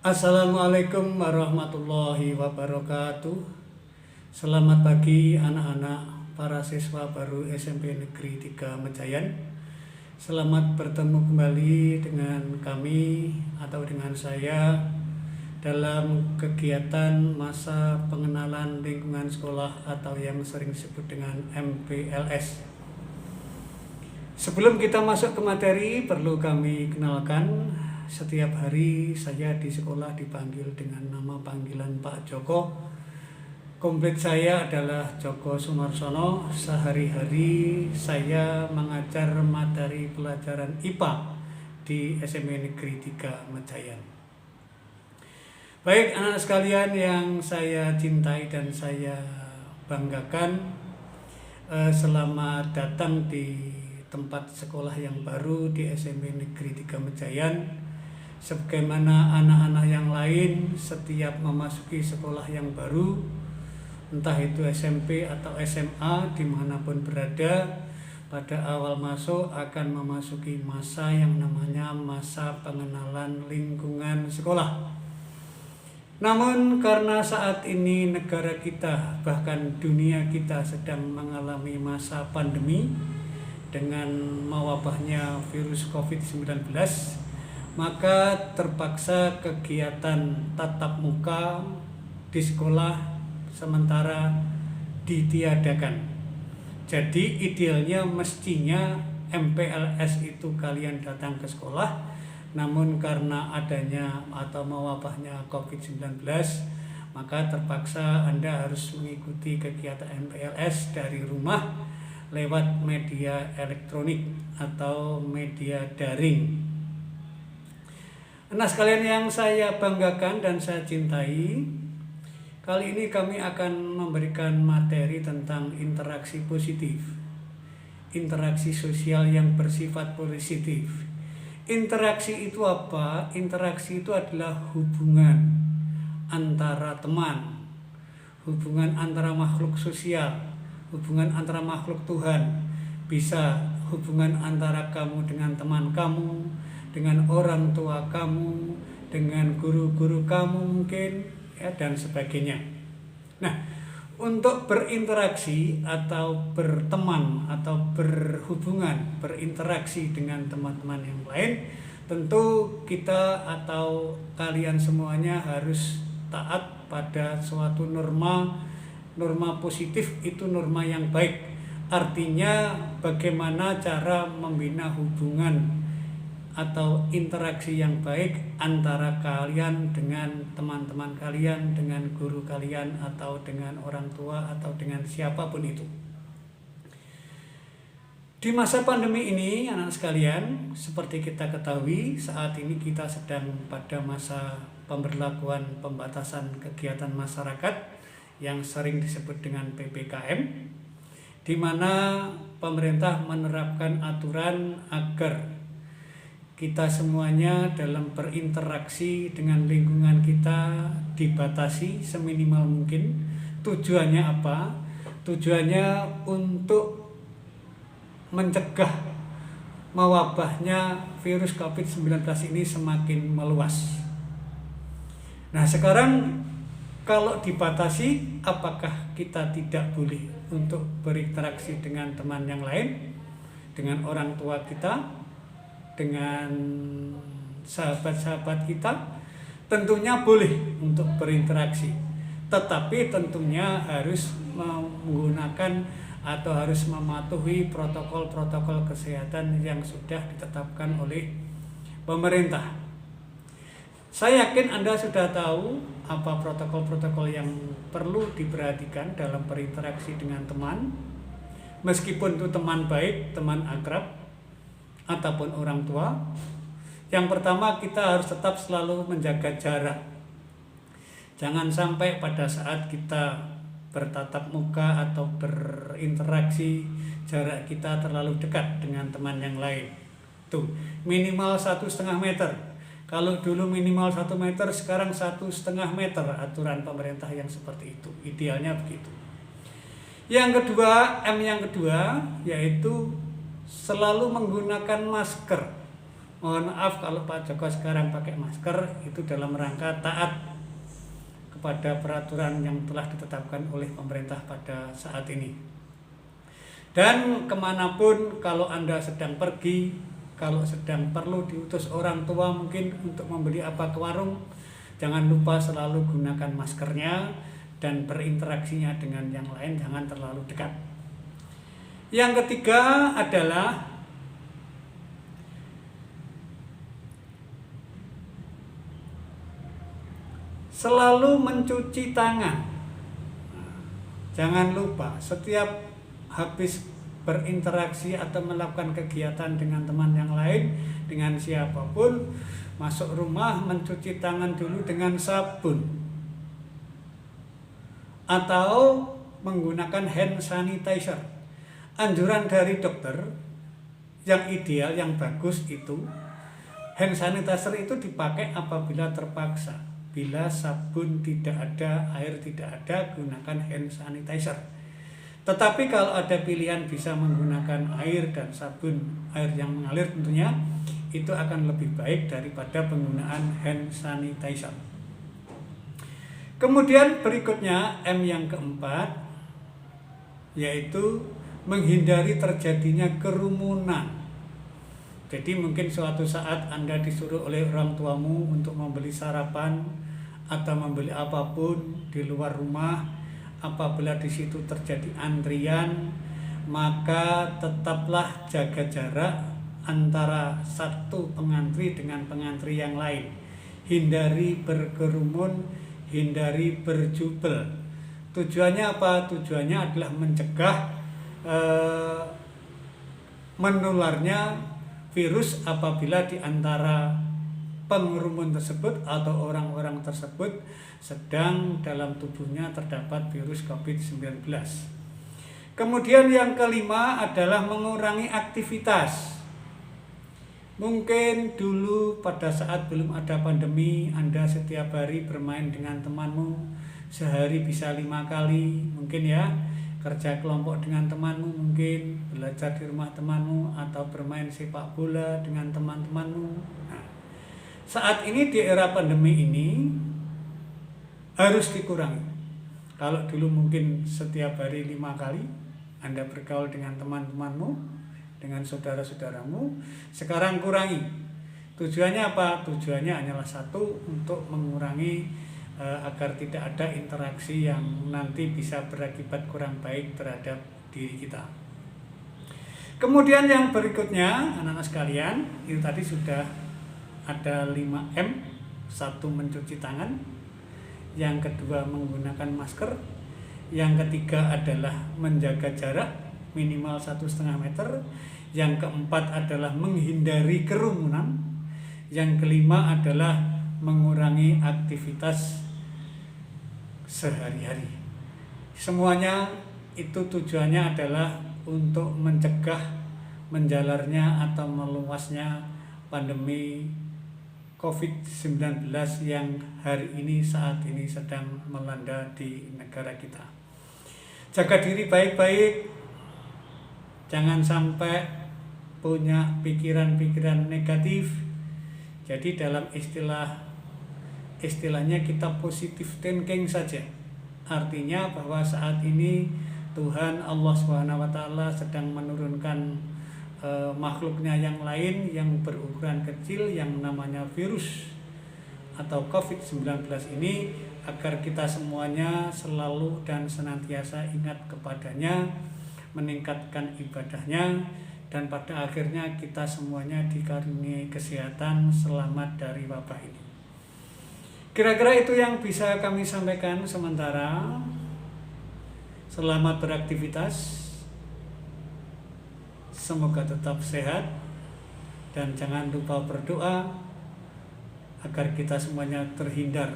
Assalamualaikum warahmatullahi wabarakatuh. Selamat pagi anak-anak para siswa baru SMP Negeri 3 Mejayan. Selamat bertemu kembali dengan kami atau dengan saya dalam kegiatan masa pengenalan lingkungan sekolah atau yang sering disebut dengan MPLS. Sebelum kita masuk ke materi, perlu kami kenalkan. Setiap hari saya di sekolah dipanggil dengan nama panggilan Pak Joko. Komplit saya adalah Joko Sumarsono. Sehari-hari saya mengajar materi pelajaran IPA di SMP Negeri 3 Mejayan. Baik anak sekalian yang saya cintai dan saya banggakan, selamat datang di tempat sekolah yang baru di SMP Negeri 3 Mejayan. Sebagaimana anak-anak yang lain setiap memasuki sekolah yang baru, entah itu SMP atau SMA, dimanapun berada, pada awal masuk akan memasuki masa yang namanya masa pengenalan lingkungan sekolah. Namun karena saat ini negara kita, bahkan dunia kita sedang mengalami masa pandemi dengan mewabahnya virus COVID-19, maka terpaksa kegiatan tatap muka di sekolah sementara ditiadakan. Jadi idealnya mestinya MPLS itu kalian datang ke sekolah, namun karena adanya atau mewabahnya COVID-19, maka terpaksa Anda harus mengikuti kegiatan MPLS dari rumah lewat media elektronik atau media daring. Nah sekalian yang saya banggakan dan saya cintai, kali ini kami akan memberikan materi tentang interaksi positif, interaksi sosial yang bersifat positif. Interaksi itu apa? Interaksi itu adalah hubungan antara teman, hubungan antara makhluk sosial, hubungan antara makhluk Tuhan, bisa hubungan antara kamu dengan teman kamu, dengan orang tua kamu, dengan guru-guru kamu mungkin, ya, dan sebagainya. Nah, untuk berinteraksi atau berteman atau berhubungan, berinteraksi dengan teman-teman yang lain, tentu kita atau kalian semuanya harus taat pada suatu norma positif, itu norma yang baik. Artinya bagaimana cara membina hubungan atau interaksi yang baik antara kalian dengan teman-teman kalian, dengan guru kalian, atau dengan orang tua, atau dengan siapapun itu. Di masa pandemi ini, anak sekalian, seperti kita ketahui, saat ini kita sedang pada masa pemberlakuan pembatasan kegiatan masyarakat yang sering disebut dengan PPKM, di mana pemerintah menerapkan aturan agar kita semuanya dalam berinteraksi dengan lingkungan kita dibatasi seminimal mungkin. Tujuannya apa? Tujuannya untuk mencegah mewabahnya virus COVID-19 ini semakin meluas. Nah sekarang kalau dibatasi, apakah kita tidak boleh untuk berinteraksi dengan teman yang lain, dengan orang tua kita, dengan sahabat-sahabat kita? Tentunya boleh untuk berinteraksi, tetapi tentunya harus menggunakan atau harus mematuhi protokol-protokol kesehatan yang sudah ditetapkan oleh pemerintah. Saya yakin Anda sudah tahu apa protokol-protokol yang perlu diperhatikan dalam berinteraksi dengan teman, meskipun itu teman baik, teman akrab, ataupun orang tua. Yang pertama, kita harus tetap selalu menjaga jarak. Jangan sampai pada saat kita bertatap muka atau berinteraksi, jarak kita terlalu dekat dengan teman yang lain. Tuh, minimal 1,5 meter. Kalau dulu minimal 1 meter, sekarang 1,5 meter aturan pemerintah yang seperti itu. Idealnya begitu. Yang kedua, M yang kedua, yaitu selalu menggunakan masker. Mohon maaf kalau Pak Joko sekarang pakai masker itu dalam rangka taat kepada peraturan yang telah ditetapkan oleh pemerintah pada saat ini. Dan kemanapun kalau Anda sedang pergi, kalau sedang perlu diutus orang tua mungkin untuk membeli apa ke warung, jangan lupa selalu gunakan maskernya dan berinteraksinya dengan yang lain jangan terlalu dekat. Yang ketiga adalah selalu mencuci tangan. Jangan lupa setiap habis berinteraksi atau melakukan kegiatan dengan teman yang lain, dengan siapapun, masuk rumah mencuci tangan dulu dengan sabun atau menggunakan hand sanitizer. Anjuran dari dokter yang ideal, yang bagus itu hand sanitizer itu dipakai apabila terpaksa. Bila sabun tidak ada, air tidak ada, gunakan hand sanitizer. Tetapi kalau ada pilihan bisa menggunakan air dan sabun, air yang mengalir tentunya, itu akan lebih baik daripada penggunaan hand sanitizer. Kemudian berikutnya M yang keempat, yaitu menghindari terjadinya kerumunan. Jadi mungkin suatu saat Anda disuruh oleh orang tuamu untuk membeli sarapan atau membeli apapun di luar rumah. Apabila di situ terjadi antrian, maka tetaplah jaga jarak antara satu pengantri dengan pengantri yang lain. Hindari berkerumun, hindari berjubel. Tujuannya apa? Tujuannya adalah mencegah menularnya virus apabila di antara pengerumun tersebut atau orang-orang tersebut sedang dalam tubuhnya terdapat virus COVID-19. Kemudian yang kelima adalah mengurangi aktivitas. Mungkin dulu pada saat belum ada pandemi, Anda setiap hari bermain dengan temanmu, sehari bisa 5 kali, mungkin ya. Kerja kelompok dengan temanmu, mungkin belajar di rumah temanmu, atau bermain sepak bola dengan teman-temanmu. Nah, saat ini di era pandemi ini harus dikurangi. Kalau dulu mungkin setiap hari 5 kali Anda bergaul dengan teman-temanmu, dengan saudara-saudaramu, sekarang kurangi. Tujuannya apa? Tujuannya hanyalah satu, untuk mengurangi agar tidak ada interaksi yang nanti bisa berakibat kurang baik terhadap diri kita. Kemudian yang berikutnya, anak-anak sekalian, itu tadi sudah ada 5M. Satu, mencuci tangan. Yang kedua, menggunakan masker. Yang ketiga adalah menjaga jarak minimal 1,5 meter. Yang keempat adalah menghindari kerumunan. Yang kelima adalah mengurangi aktivitas sehari-hari. Semuanya itu tujuannya adalah untuk mencegah menjalarnya atau meluasnya pandemi COVID-19 yang hari ini saat ini sedang melanda di negara kita. Jaga diri baik-baik, jangan sampai punya pikiran-pikiran negatif. Jadi dalam istilahnya kita positive thinking saja. Artinya bahwa saat ini Tuhan Allah SWT sedang menurunkan makhluknya yang lain yang berukuran kecil yang namanya virus atau COVID-19 ini, agar kita semuanya selalu dan senantiasa ingat kepadanya, meningkatkan ibadahnya, dan pada akhirnya kita semuanya dikaruniai kesehatan, selamat dari wabah ini. Kira-kira itu yang bisa kami sampaikan sementara. Selamat beraktivitas, semoga tetap sehat, dan jangan lupa berdoa agar kita semuanya terhindar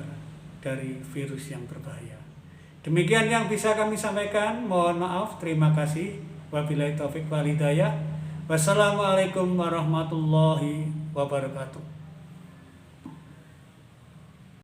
dari virus yang berbahaya. Demikian yang bisa kami sampaikan. Mohon maaf, terima kasih. Wabillahi taufik wal hidayah. Wassalamualaikum warahmatullahi wabarakatuh.